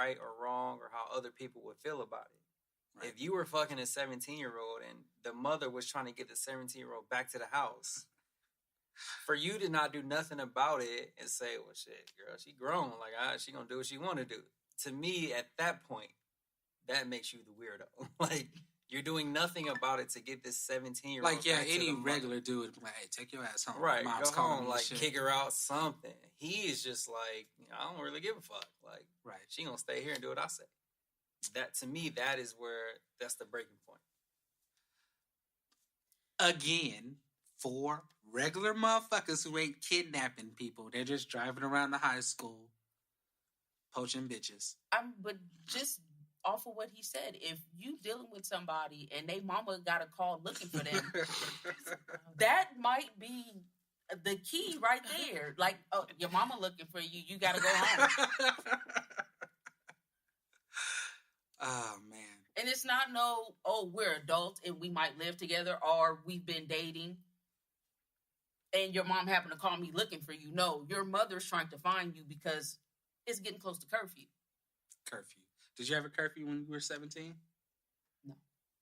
right or wrong or how other people would feel about it. Right. If you were fucking a 17-year-old and the mother was trying to get the 17-year-old back to the house, for you to not do nothing about it and say, well, shit, girl, she grown. Like, she gonna do what she want to do. To me, at that point, that makes you the weirdo. Like, you're doing nothing about it to get this 17-year-old. Like, yeah, any regular dude would be like, hey, take your ass home. Right, Mom's go home, like, shit. kick her out, something. He is just like, I don't really give a fuck. Like, right. She gonna stay here and do what I say. That, to me, that is where, that's the breaking point. Again, for regular motherfuckers who ain't kidnapping people, they're just driving around the high school, poaching bitches. But just off of what he said, if you dealing with somebody and they mama got a call looking for them, that might be the key right there. Like, oh, your mama looking for you, you got to go home. Oh, man. And it's not we're adults and we might live together or we've been dating and your mom happened to call me looking for you. No, your mother's trying to find you because it's getting close to curfew. Curfew. Did you have a curfew when you were 17? No.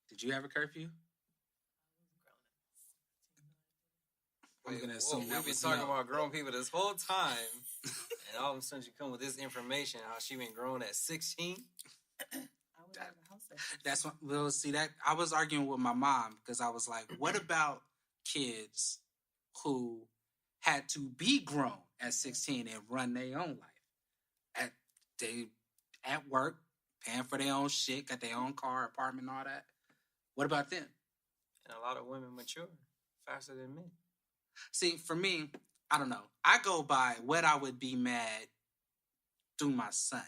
Did you have a curfew? I'm going to assume we've been talking about grown people this whole time, and all of a sudden you come with this information, how she been grown at 16? That's what we'll see. That I was arguing with my mom because I was like, what about kids who had to be grown at 16 and run their own life? At work, paying for their own shit, got their own car, apartment, all that. What about them? And a lot of women mature faster than men. See, for me, I don't know. I go by what I would be mad through my son.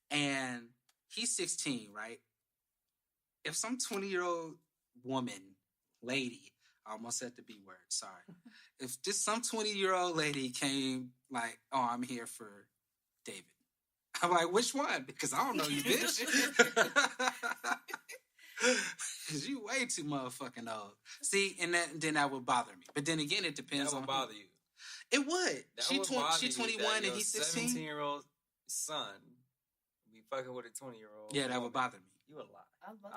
And he's 16, right? If some 20-year-old woman, lady, I almost said the B word, sorry. If just some 20-year-old lady came like, oh, I'm here for David. I'm like, which one? Because I don't know you, bitch. Because you way too motherfucking old. See, and then that would bother me. But then again, it depends on that would bother you. It would. She 21 and he's 16. 17-year-old son be fucking with a 20-year-old. Yeah, that would bother me. You a lie.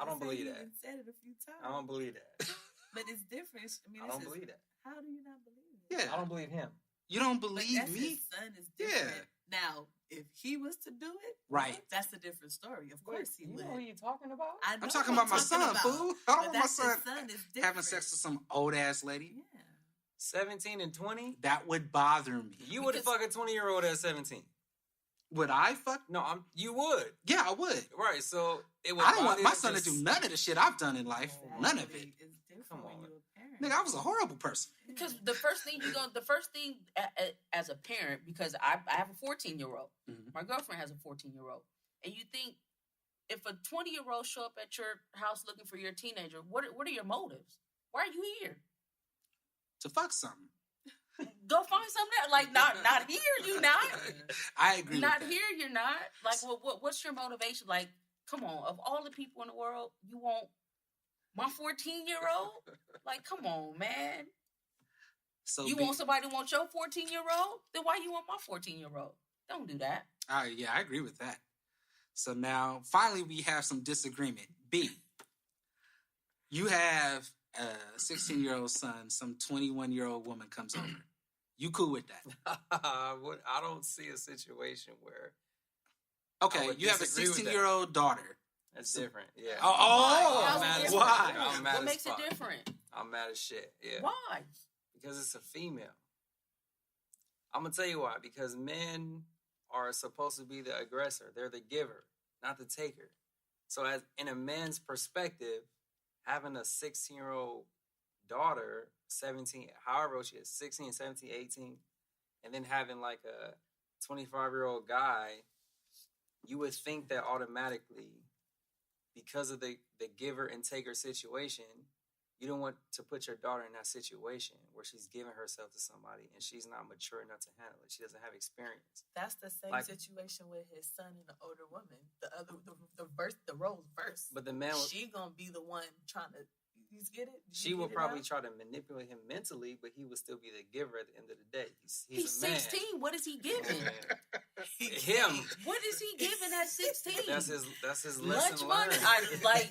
I don't believe that. You said it a few times. I don't believe that. But it's different. I don't believe that. How do you not believe it? Yeah. I don't believe him. You don't believe me? His son is different. Yeah. Now, if he was to do it, right, that's a different story. Of course he would. You know who you talking about? I'm talking about my son, fool. I don't want my son having sex with some old ass lady. Yeah. 17 and 20? That would bother me. You would fuck a 20-year-old at 17. Would I fuck? No, you would. Yeah, I would. Right, so it would. I don't want my son to do none of the shit I've done in life. None of it. Come on. Nigga, I was a horrible person. Because the first thing as a parent, because I have a 14-year-old. Mm-hmm. My girlfriend has a 14-year-old. And you think, if a 20-year-old show up at your house looking for your teenager, what are your motives? Why are you here? To fuck something. Go find something else. Like, not here, you not. I agree not with that. Here, you're not. Like, what's your motivation? Like, come on. Of all the people in the world, you want my 14-year-old? Like, come on, man. So you want somebody to want your 14-year-old? Then why you want my 14-year-old? Don't do that. Yeah, I agree with that. So now, finally, we have some disagreement. B, you have a 16-year-old son, some 21-year-old woman comes over. You cool with that? I don't see a situation where... Okay, you have a 16-year-old daughter. That's different, yeah. Why? What makes it different? I'm mad as shit, yeah. Why? Because it's a female. I'm going to tell you why. Because men are supposed to be the aggressor. They're the giver, not the taker. So as in a man's perspective, having a 16-year-old daughter, 17, however old she is, 16, 17, 18, and then having like a 25-year-old guy, you would think that automatically, because of the giver and taker situation, you don't want to put your daughter in that situation where she's giving herself to somebody and she's not mature enough to handle it. She doesn't have experience. That's the same situation with his son and the older woman. The roles verse. But the man, she gonna be the one trying to You get it? She would probably try to manipulate him mentally, but he would still be the giver at the end of the day. He's 16. What is he giving? Him. What is he giving at 16? That's his lunch lesson money. learned.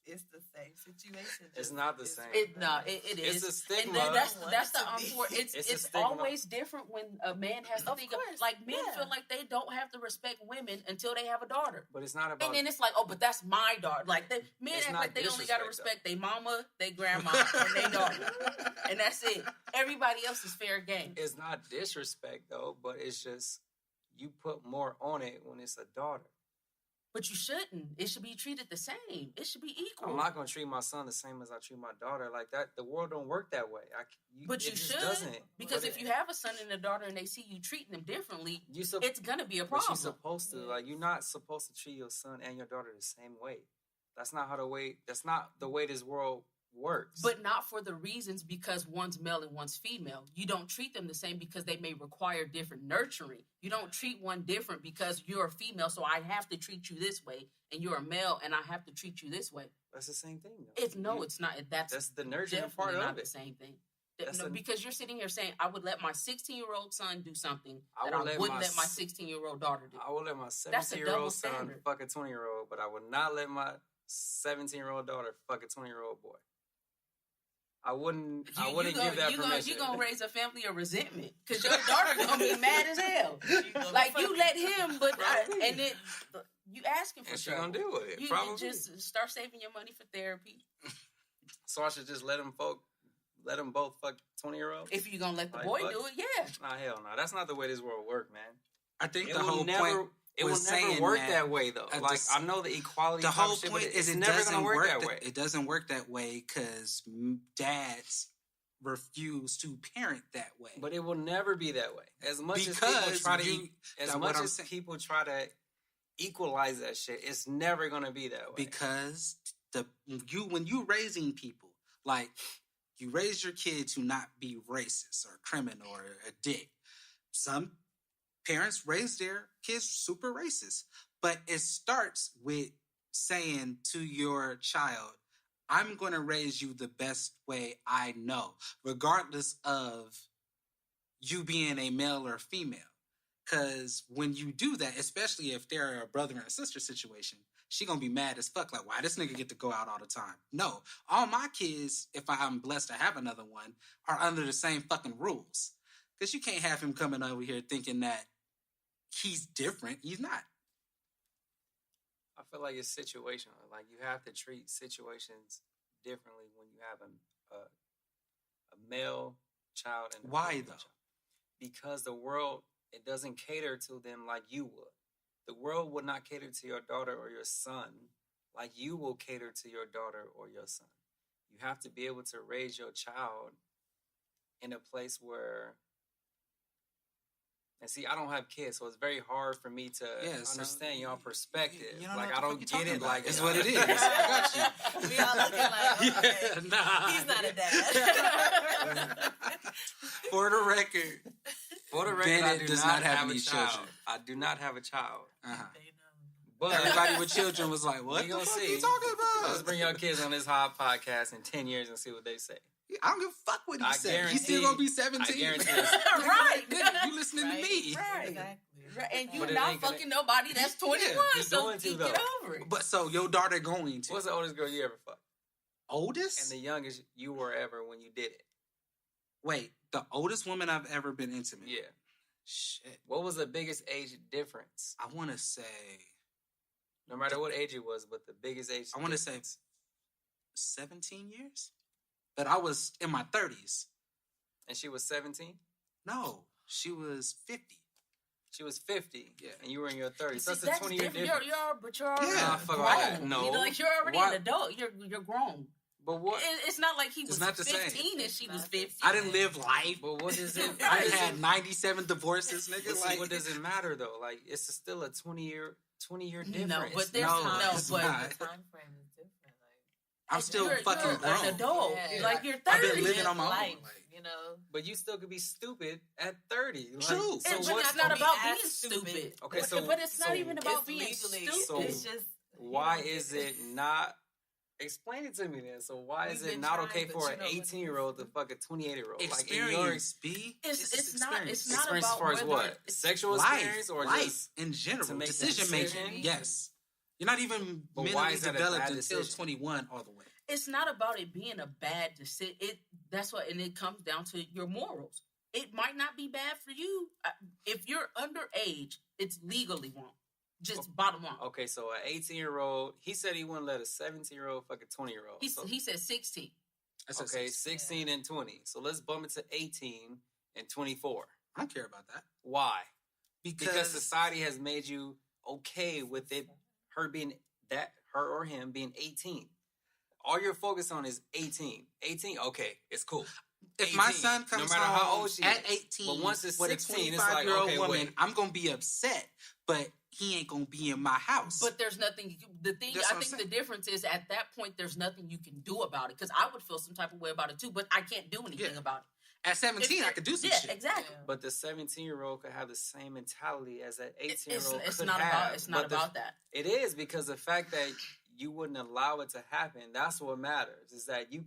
It's the same situation. It's not the same. It is. It's a stigma. And that's the unfortunate. It's always different when a man has to think of, like, men feel like they don't have to respect women until they have a daughter. But it's not about. And then it's like, oh, but that's my daughter. Like, men act like they only got to respect their mama, their grandma, and their daughter, and that's it. Everybody else is fair game. It's not disrespect though, but it's just you put more on it when it's a daughter. But you shouldn't. It should be treated the same. It should be equal. I'm not gonna treat my son the same as I treat my daughter. Like that, the world don't work that way. But you should, doesn't. Because if you have a son and a daughter and they see you treating them differently, it's gonna be a problem. But you're supposed to. Like, you're not supposed to treat your son and your daughter the same way. That's not the way this world works. But not for the reasons because one's male and one's female. You don't treat them the same because they may require different nurturing. You don't treat one different because you're a female, so I have to treat you this way, and you're a male, and I have to treat you this way. That's the same thing, though. It's not. That's the nurturing part of not it. The same thing. Because you're sitting here saying, I would let my 16-year-old son do something that I wouldn't let my 16-year-old daughter do. I would let my 17-year-old son fuck a 20-year-old, but I would not let my 17-year-old daughter fuck a 20-year-old boy. I wouldn't give that permission. You're going to raise a family of resentment because your daughter going to be mad as hell. Like, you let him, and then you asking for and she trouble. going to deal with it, you probably. Just start saving your money for therapy. So I should just let them both fuck 20-year-olds? If you're going to let the boy do it, yeah. Nah, hell no. That's not the way this world works, man. I think the whole point... It will never work that way, though. Like, I know the equality. The whole point is it never going to work that way. It doesn't work that way because dads refuse to parent that way. But it will never be that way. As much as people try to equalize that shit, it's never going to be that way. Because when you raising people, like, you raise your kid to not be racist or criminal or a dick. Some parents raise their kids super racist. But it starts with saying to your child, I'm going to raise you the best way I know, regardless of you being a male or female. Because when you do that, especially if they're a brother and a sister situation, she going to be mad as fuck. Like, why this nigga get to go out all the time? No. All my kids, if I'm blessed to have another one, are under the same fucking rules. Because you can't have him coming over here thinking that he's different. He's not. I feel like it's situational. Like, you have to treat situations differently when you have a male child and a why female though? Child. Because the world, it doesn't cater to them like you would. The world would not cater to your daughter or your son like you will cater to your daughter or your son. You have to be able to raise your child in a place where... And see, I don't have kids, so it's very hard for me to understand your perspective. I don't get it. Like, it's what it is. I got you. We all looking like, okay, he's not a dad. For the record, Bennett I do not have any children. I do not have a child. Uh-huh. But everybody with children was like, "What the fuck are you talking about?" Let's bring your kids on this hot podcast in 10 years and see what they say. I don't give a fuck what he said. He's still gonna be 17. I guarantee right. You listening to me. Right. Exactly. Right. And you're not fucking nobody that's 21, so you get over it. But so your daughter going to. What's the oldest girl you ever fucked? Oldest? And the youngest you were ever when you did it. Wait, the oldest woman I've ever been intimate with? Yeah. Shit. What was the biggest age difference? I want to say... No matter what age it was, but the biggest age I want to say 17 years? But I was in my 30s. And she was 17? No, she was 50. She was 50. Yeah. And you were in your 30s. So that's a 20-year difference. You're already grown. No. You're already an adult. You're grown. But what? It's not like he was not the 15 same. and she was 50. I didn't live life. But what does it... I had 97 divorces, nigga. Like, what does it matter, though? Like, it's still a 20-year difference. No, but there's but the time frame is different. Like, I'm still fucking grown. An adult. Yeah. Like, you're 30. I've been living on my own. Like, you know. But you still could be stupid at 30. Like, True. So It's it's not about being stupid. Okay, but it's not even about being stupid. So It's just... why is it not Explain it to me then. So why is it not okay for an 18-year-old to fuck a 28-year-old? Experience, B. It's not experience about as far as what? Sexual experience or life just in general? to make Decision making. Yes. You're not even mentally developed until 21 all the way. It's not about it being a bad decision. That's what, and it comes down to your morals. It might not be bad for you. If you're underage, it's legally wrong. Just bottom line. Okay, so an 18-year-old, he said he wouldn't let a 17-year-old fuck a 20-year-old. He said 16. Okay, 16 and 20. So let's bump it to 18 and 24. I don't care about that. Why? Because society has made you okay with it, her or him being 18. All you're focused on is 18. 18, okay, it's cool. If 18, my son comes no matter home how old she at is, 18 but once it's with 16, a 25-year-old woman, wait. I'm going to be upset, but he ain't going to be in my house. But there's nothing, I think the difference is at that point, there's nothing you can do about it. Because I would feel some type of way about it too, but I can't do anything about it. At 17, I could do some shit. Yeah, exactly. But the 17-year-old could have the same mentality as that 18-year-old It's not about that. It is, because the fact that you wouldn't allow it to happen, that's what matters, is that you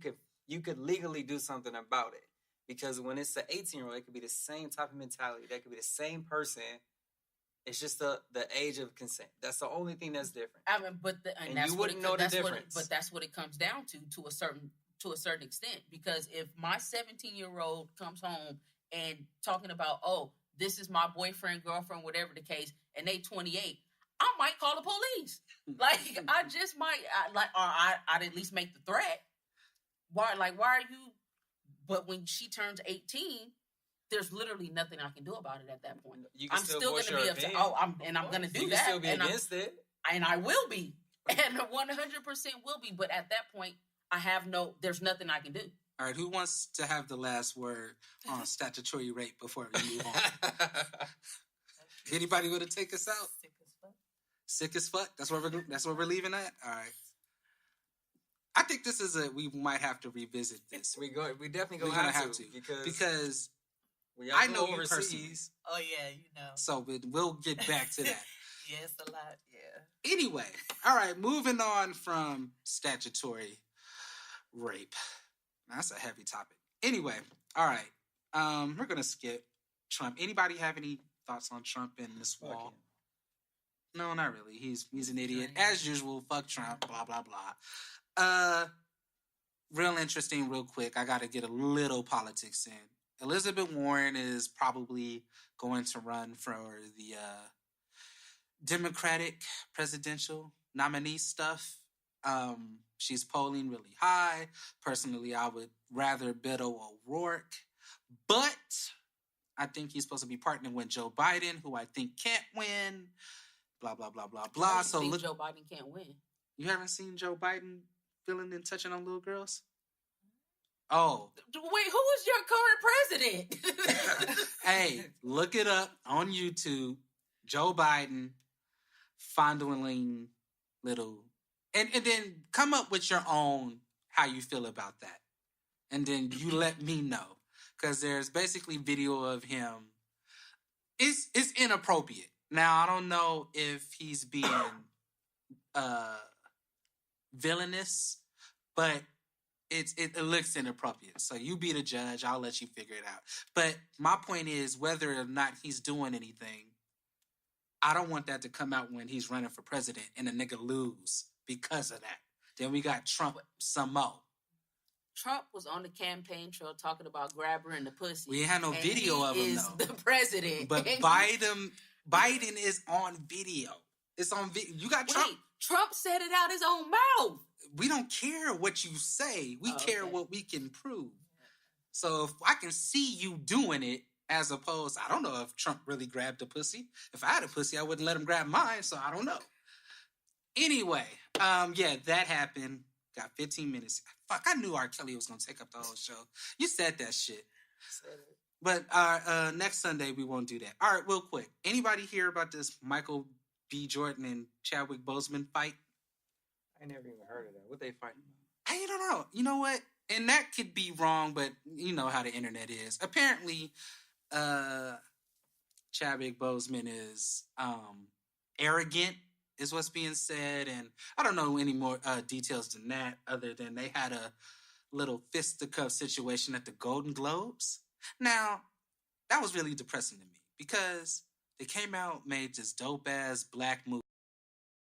could legally do something about it. Because when it's an 18-year-old, it could be the same type of mentality. That could be the same person. It's just the age of consent. That's the only thing that's different. I mean, and that's you wouldn't know the difference. But that's what it comes down to a certain extent. Because if my 17-year-old comes home and talking about, oh, this is my boyfriend, girlfriend, whatever the case, and they 28, I might call the police. Like, I just might, I'd at least make the threat. Why are you? But when she turns 18, there's literally nothing I can do about it at that point. I'm still going to be upset. I'm going to do you that. Can still be against it. And I will be. And 100% will be. But at that point, there's nothing I can do. All right, who wants to have the last word on statutory rape before we move on? Anybody want to take us out? Sick as fuck? That's where we're leaving at? All right. I think this is we might have to revisit this. We definitely gonna have to because I know you personally. Oh yeah, you know. So we'll get back to that. Yes, a lot. Yeah. Anyway, all right, moving on from statutory rape. That's a heavy topic. Anyway, all right. We're gonna skip Trump. Anybody have any thoughts on Trump and this wall? No, not really. He's an idiot as usual. Fuck Trump. Blah blah blah. Real interesting, real quick. I got to get a little politics in. Elizabeth Warren is probably going to run for the Democratic presidential nominee stuff. She's polling really high. Personally, I would rather Beto O'Rourke, but I think he's supposed to be partnering with Joe Biden, who I think can't win. Blah blah blah blah blah. So look, Joe Biden can't win. You haven't seen Joe Biden feeling and touching on little girls? Oh. Wait, who is your current president? Hey, look it up on YouTube. Joe Biden fondling little... And then come up with your own how you feel about that. And then you let me know. Because there's basically video of him. It's inappropriate. Now, I don't know if he's being... villainous, but it looks inappropriate. So you be the judge. I'll let you figure it out. But my point is, whether or not he's doing anything, I don't want that to come out when he's running for president and a nigga lose because of that. Then we got Trump some more. Trump was on the campaign trail talking about grab her in the pussy. We ain't had no video of him, though. The president. But Biden is on video. It's on video. You got Trump. Wait, Trump said it out his own mouth. We don't care what you say. We care what we can prove. So if I can see you doing it, as opposed, I don't know if Trump really grabbed a pussy. If I had a pussy, I wouldn't let him grab mine, so I don't know. Anyway, that happened. Got 15 minutes. Fuck, I knew R. Kelly was going to take up the whole show. You said that shit. But next Sunday, we won't do that. All right, real quick. Anybody hear about this Michael B. Jordan and Chadwick Boseman fight? I never even heard of that. What they fighting about? I don't know. You know what? And that could be wrong, but you know how the internet is. Apparently, Chadwick Boseman is arrogant is what's being said. And I don't know any more details than that, other than they had a little fisticuff situation at the Golden Globes. Now, that was really depressing to me because they came out, made this dope-ass black movie.